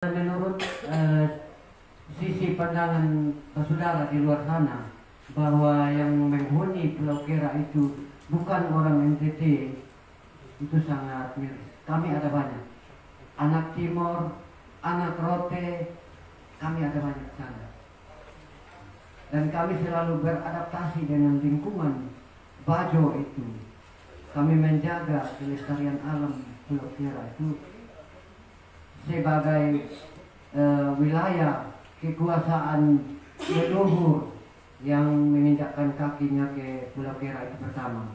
Menurut sisi pandangan saudara di luar sana bahwa yang menghuni Pulau Kera itu bukan orang NTT, itu sangat miris. Kami ada banyak anak Timor, anak Rote, kami ada banyak di sana, dan kami selalu beradaptasi dengan lingkungan Bajo itu. Kami menjaga kelestarian alam Pulau Kera itu sebagai wilayah kekuasaan leluhur yang menginjakkan kakinya ke Pulau Kera itu pertama.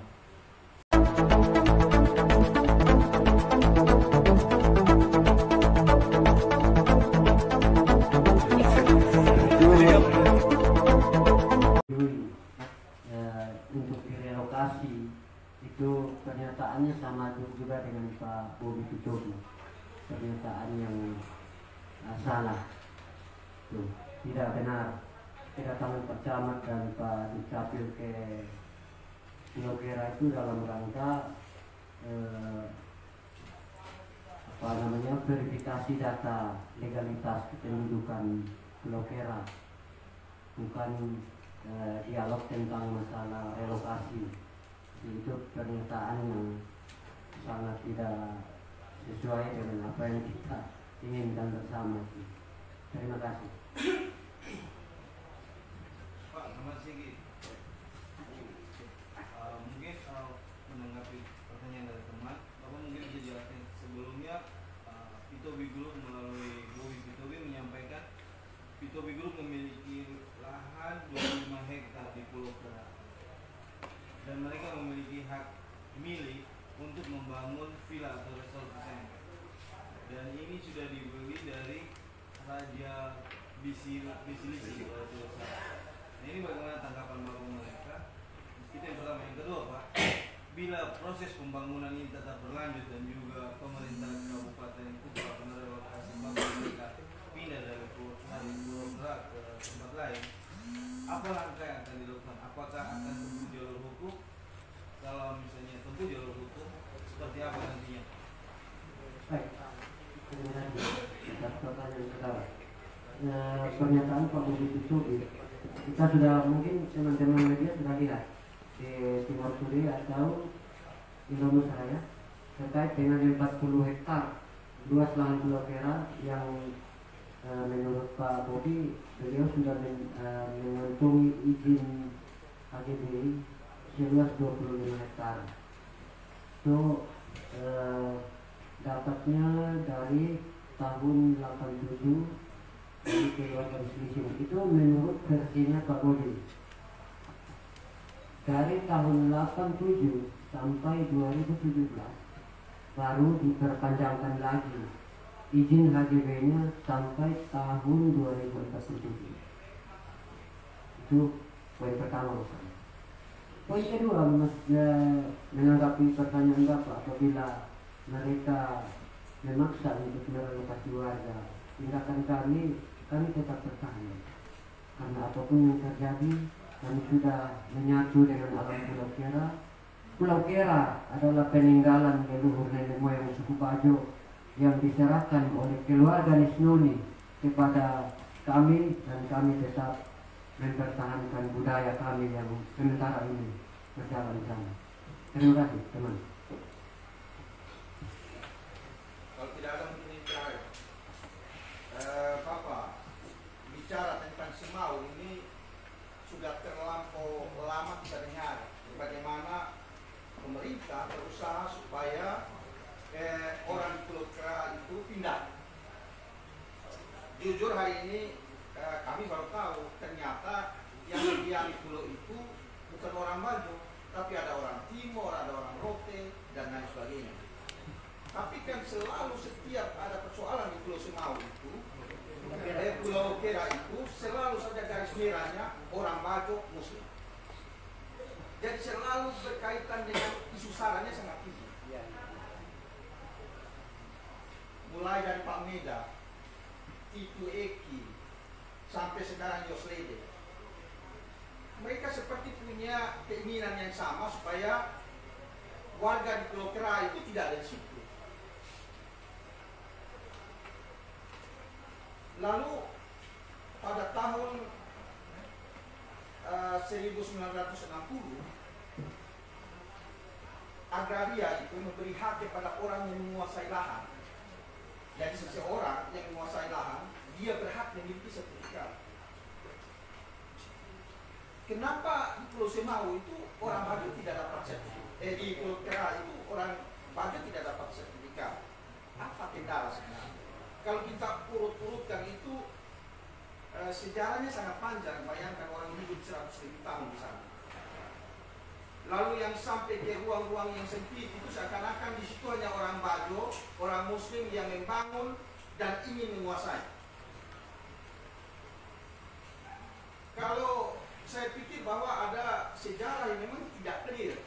Untuk direlokasi itu pernyataannya sama juga dengan Pak Bobi Tutobi. Pernyataan yang salah, tuh, tidak benar. Kedatangan Pak Camat dan Pak Dukcapil ke Pulau Kera itu dalam rangka verifikasi data legalitas kependudukan Pulau Kera, bukan dialog tentang masalah relokasi. Itu pernyataan yang sangat tidak sesuai dengan apa yang kita inginkan bersama. Terima kasih. Pak, nama Sigi. Mungkin menanggapi pertanyaan dari teman, Bapak mungkin bisa jelaskan sebelumnya Pitobi Group melalui Bobi Pitobi menyampaikan Pitobi Group memiliki lahan 25 hektar di Pulau Kera dan mereka memiliki hak milik untuk membangun villa atau resort di sana. Dan ini sudah dibeli dari Raja Bisilisi. Nah, ini bagaimana tanggapan Bapak mereka? Itu yang pertama. Yang kedua, Pak, bila proses pembangunan ini tetap berlanjut dan juga pemerintah Kabupaten Kuta merelokasi Bapak mereka pindah dari Pulau Kera ke tempat lain, apa langkah yang akan dilakukan? Apakah akan tempuh jalur hukum? Kalau misalnya tempuh jalur hukum, seperti apa nantinya? Baik, terima kasih atas pertanyaan saudara. Pernyataan Pak Bobi Tutobi, kita sudah, mungkin teman-teman media sudah lihat di Timor Suri atau Indonesia ya, terkait dengan 40 hektar luas lahan Pulau Kera yang menurut Pak Bobi, beliau sudah mengantongi izin HGB seluas 25 hektar. Itu dapatnya dari tahun 87 dari keluarga Bisilisi. Itu menurut versinya Pak Bobi. Dari tahun 87 sampai 2017 baru diperpanjangkan lagi izin HGB-nya sampai tahun 2047. Itu poin pertama. Poin kedua, menanggapi pertanyaan Bapak, apabila mereka memaksa untuk merelokasi warga, tindakan kami tetap bertahan. Karena apapun yang terjadi, kami sudah menyatu dengan alam Pulau Kera. Pulau Kera adalah peninggalan leluhur nenek moyang suku Bajo yang diserahkan oleh keluarga Nisnoni kepada kami, dan kami tetap mempertahankan budaya kami yang sementara ini berjalan sana. Terima kasih, teman. Kalau tidak ada mungkin ini terakhir. Bapak bicara tentang Semau ini sudah terlampau lama kita dengar bagaimana pemerintah berusaha supaya orang di Pulau Kera itu pindah. Jujur hari ini kami baru tahu ternyata yang diam di pulau itu bukan orang Bajo, tapi ada orang Timor, ada orang Rote, dan lain sebagainya. Tapi kan selalu setiap ada persoalan di Pulau Semau itu, Pulau Kera itu selalu saja garis merahnya orang Bajo Muslim. Jadi selalu berkaitan dengan isu saranya sangat tinggi. Mulai dari Pak Meda, Titu Eki, sampai sekarang Yoslede. Mereka seperti punya keinginan yang sama supaya warga di Pulau Kera itu tidak ada di situ. Lalu pada tahun 1960 agraria itu memberi hak kepada orang yang menguasai lahan. Jadi seseorang yang menguasai lahan, dia berhak memiliki sertifikat. Kenapa di Pulau Semau itu orang Bajo tidak dapat sertifikat? Di Pulau Kera itu orang Bajo tidak dapat sertifikat. Apa kendala sebenarnya? Kalau kita urut-urutkan itu sejarahnya sangat panjang. Bayangkan orang hidup 100.000 tahun di sana. Lalu yang sampai ke ruang-ruang yang sempit itu seakan-akan di situ hanya orang Bajo, orang Muslim yang membangun dan ingin menguasai. Kalau saya pikir bahwa ada sejarah yang memang tidak clear,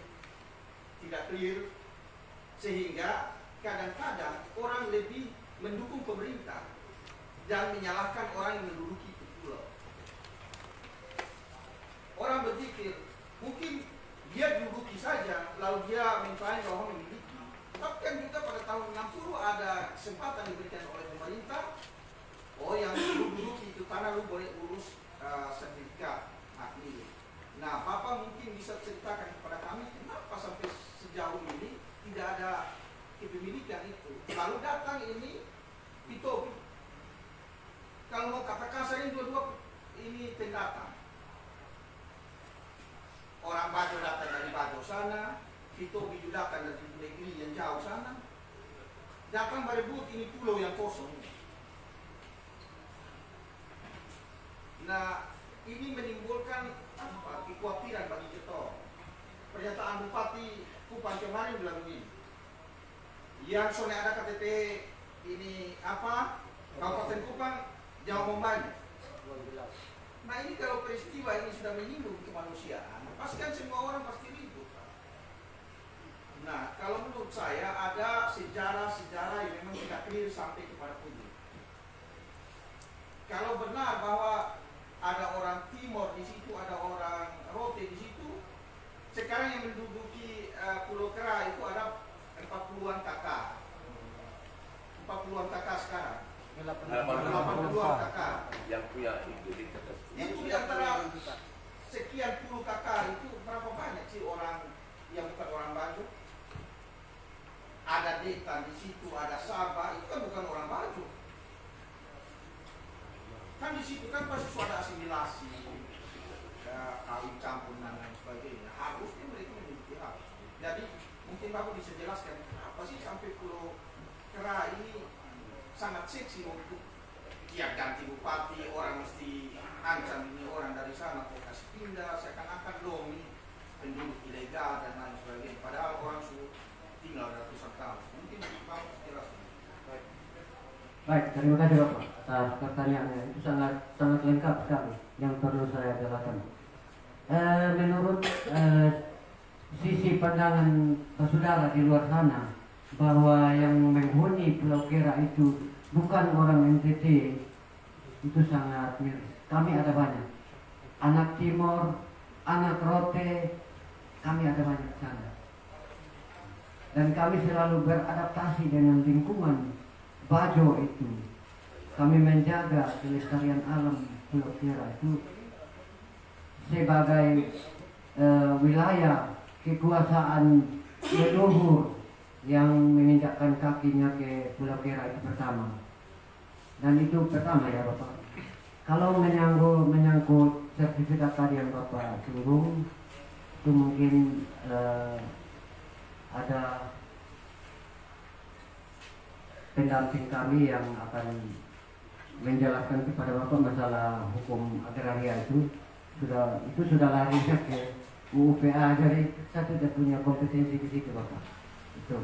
sehingga kadang-kadang orang lebih mendukung pemerintah dan menyalahkan orang yang menduduki itu pulau. Orang berpikir mungkin dia duduki saja, lalu dia mengklaim bahwa memiliki. Tapi kan juga pada tahun 60 ada kesempatan diberikan oleh pemerintah. Oh, yang duduki itu tanah lu boleh urus sertifikat hak milik. Nah, Bapak mungkin bisa ceritakan kepada kami kenapa sampai sejauh ini tidak ada kepemilikan itu. Lalu datang ini Pitobi. Kalau mau kata kasar ini dua-dua ini pendatang. Orang Bajo datang dari Bajo sana, Pitobi juga datang dari negeri yang jauh sana. Datang berebut ini pulau yang kosong. Nah, ini menimbulkan kekhawatiran bagi kita. Pernyataan Bupati Kupang kemarin bilang begini, yang sone ada KTP ini apa, Kabupaten Kupang, Jawa Membani. Nah, ini kalau peristiwa ini sudah menyinggung kemanusiaan, pasti kan semua orang pasti ribut. Nah, kalau menurut saya ada sejarah-sejarah yang memang tidak clear sampai kepada publik. Kalau benar bahwa ada orang Timor di situ, ada orang Rote di situ, sekarang yang menduduki Pulau Kera itu ada 40-an kakak. 40-an kakak sekarang. 80-an kakak. Yang punya itu di antara sekian puluh kakak itu berapa banyak sih orang yang bukan orang Bajo? Ada Deta di situ, ada Sabah, itu kan bukan orang Bajo. Kan di situ kan pasti sudah asimilasi, kawin campur dan lain sebagainya. Harusnya mereka memiliki hak. Jadi mungkin Bapak bisa jelaskan apa sih sampai Pulau Kera ini sangat seksi untuk tiap ganti bupati orang mesti ancam ini orang dari sana mau kasih pindah, seakan-akan domi penduduk ilegal dan lain sebagainya. Padahal orang sudah tinggal ratusan tahun. Mungkin Bapak jelaskan. Baik, terima kasih Bapak atas pertanyaannya. Itu sangat lengkap sekali yang perlu saya jelaskan. Menurut sisi pandangan saudara di luar sana bahwa yang menghuni Pulau Kera itu bukan orang NTT, itu sangat miris. Kami ada banyak anak Timor, anak Rote, kami ada banyak sana. Dan kami selalu beradaptasi dengan lingkungan Bajo itu. Kami menjaga kelestarian alam Pulau Kera itu sebagai wilayah kekuasaan leluhur yang menginjakkan kakinya ke Pulau Kera itu pertama. Dan itu pertama ya Bapak. Kalau menyangkut sertifikat tadi yang Bapak singgung, itu mungkin ada pendamping kami yang akan menjelaskan kepada Bapak masalah hukum agraria itu sudah larinya ke UPA, jadi saya tidak punya kompetensi di situ Bapak. Itu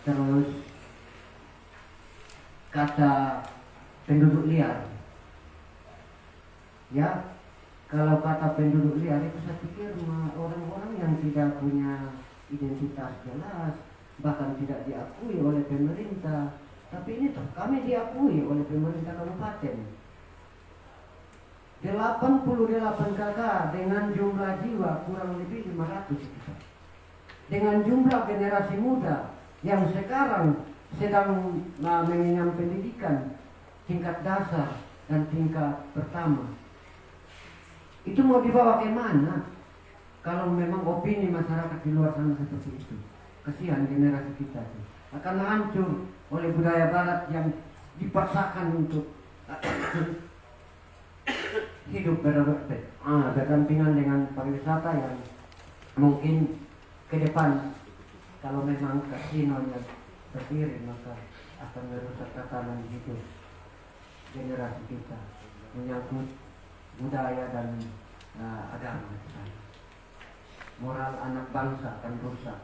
terus kata penduduk liar, ya kalau kata penduduk liar itu saya pikir orang-orang yang tidak punya identitas jelas, bahkan tidak diakui oleh pemerintah. Tapi ini tuh kami diakui oleh pemerintah kabupaten. 88 kakak dengan jumlah jiwa kurang lebih 500 juta. Dengan jumlah generasi muda yang sekarang sedang mengenyam pendidikan tingkat dasar dan tingkat pertama. Itu mau dibawa ke mana? Kalau memang opini masyarakat di luar sana seperti itu, kasihan generasi kita sih. Akan hancur oleh budaya barat yang dipaksakan untuk hidup berdampingan dengan pariwisata yang mungkin ke depan kalau memang kasinonya berdiri maka akan merusak tatanan hidup generasi kita menyangkut budaya dan agama. Moral anak bangsa akan rusak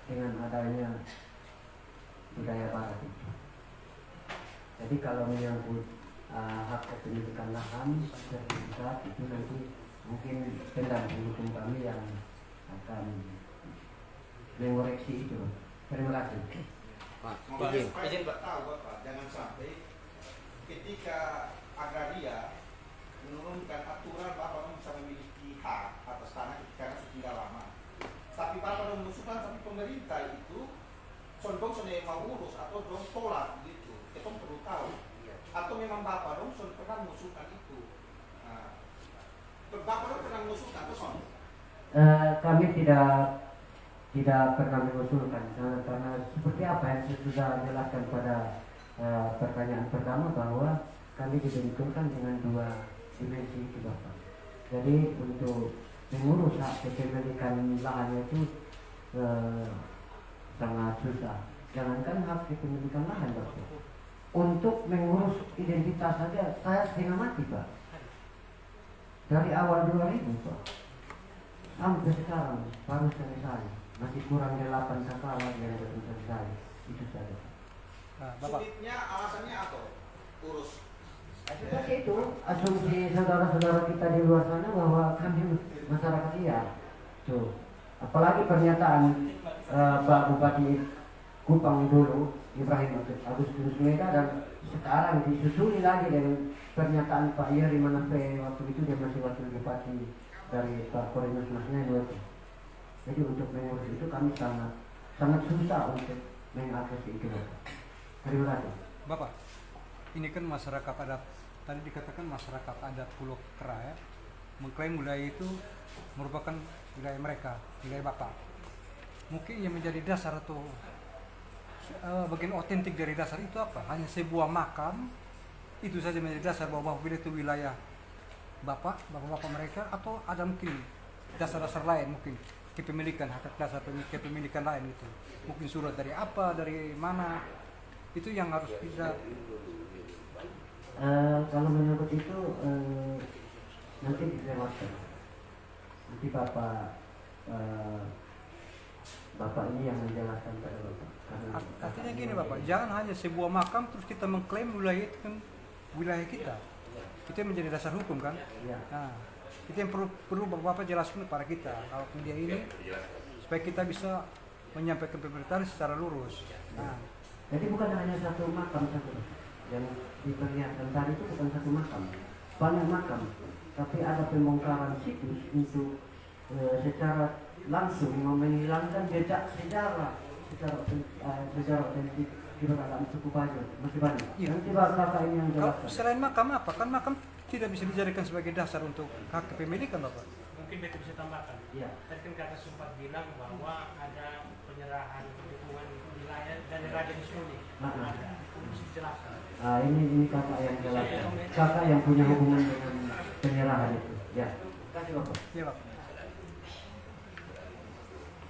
dengan adanya budaya barat itu. Jadi kalau menyangkut hak kepemilikan lahan sertifikat itu nanti mungkin pendamping hukum kami yang akan mengoreksi itu. Terima kasih. Makanya izin tahu Bapak, jangan sampai ketika agraria menurunkan aturan Bapak bisa memiliki hak atas tanah karena sudah lama. Tapi Bapak mengusulkan tapi pemerintah itu condong sudah mau urus atau dong tolak gitu. Kita perlu tahu. Atau memang Bapak dong sudah pernah mengusulkan itu. Nah, Bapak dong pernah mengusulkan atau son? Kami tidak pernah mengusulkan karena seperti apa yang saya sudah jelaskan pada pertanyaan pertama bahwa kami dibenturkan dengan dua dimensi itu Bapak. Jadi untuk mengurus hak kepemilikan lahan itu sangat susah. Jangankan hak kepemilikan lahan Bapak. Untuk mengurus identitas saja saya setengah mati Pak. Dari awal 2000 Pak sampai sekarang baru selesai. Masih kurang 8 kakak lagi yang belum selesai. Itu saja. Bapak. Sulitnya alasannya apa? Urus. Seperti itu asumsi saudara-saudara kita di luar sana bahwa kami masyarakat iya. Tuh. Apalagi pernyataan Pak Bupati Kupang dulu Ibrahim Agustinus Meda dan sekarang disusuli lagi dengan pernyataan Pak Yeri Manape waktu itu dia masih wakil bupati dari Pak Korinus Masnya itu. Jadi untuk mengurus itu kami sangat susah untuk mengakses itu. Terima kasih. Bapak, ini kan masyarakat adat, tadi dikatakan masyarakat adat Pulau Kera ya, mengklaim wilayah itu merupakan wilayah mereka, wilayah Bapak. Mungkin yang menjadi dasar atau bagian otentik dari dasar itu apa? Hanya sebuah makam, itu saja menjadi dasar bahwa wilayah itu wilayah bapak-bapak mereka, atau ada mungkin dasar-dasar lain mungkin kepemilikan, hak dasar kepemilikan lain itu. Mungkin surat dari apa, dari mana, itu yang harus bisa. Kalau menyebut itu nanti dilewatkan. Nanti Bapak ini yang menjelaskan pada Bapak. Artinya gini Bapak, jangan hanya sebuah makam terus kita mengklaim wilayah itu kan wilayah kita. Itu yang menjadi dasar hukum kan? Ya. Nah, itu yang perlu Bapak jelaskan kepada kita. Kalau dia ini supaya kita bisa menyampaikan pemerintahan secara lurus. Nah, jadi bukan hanya satu makam satu yang diperlihatkan tadi itu bukan satu makam, banyak makam. Tapi ada pembongkaran situs untuk secara langsung menghilangkan jejak sejarah otentik di dalam suku Bajo masih banyak. Iya. Nanti Bapak ini yang kalau jelaskan. selain makam apa? Kan makam tidak bisa dijadikan sebagai dasar untuk hak kepemilikan Bapak. Mungkin beta bisa tambahkan. Iya. Tadi kan kata sempat bilang bahwa ada penyerahan dukungan wilayah dari Raja Nisroni. Ada. Bisa dijelaskan. Ini kakak yang jelaskan. Kakak yang punya hubungan dengan penyerahan itu. Ya. Terima kasih Bapak. Iya Bapak.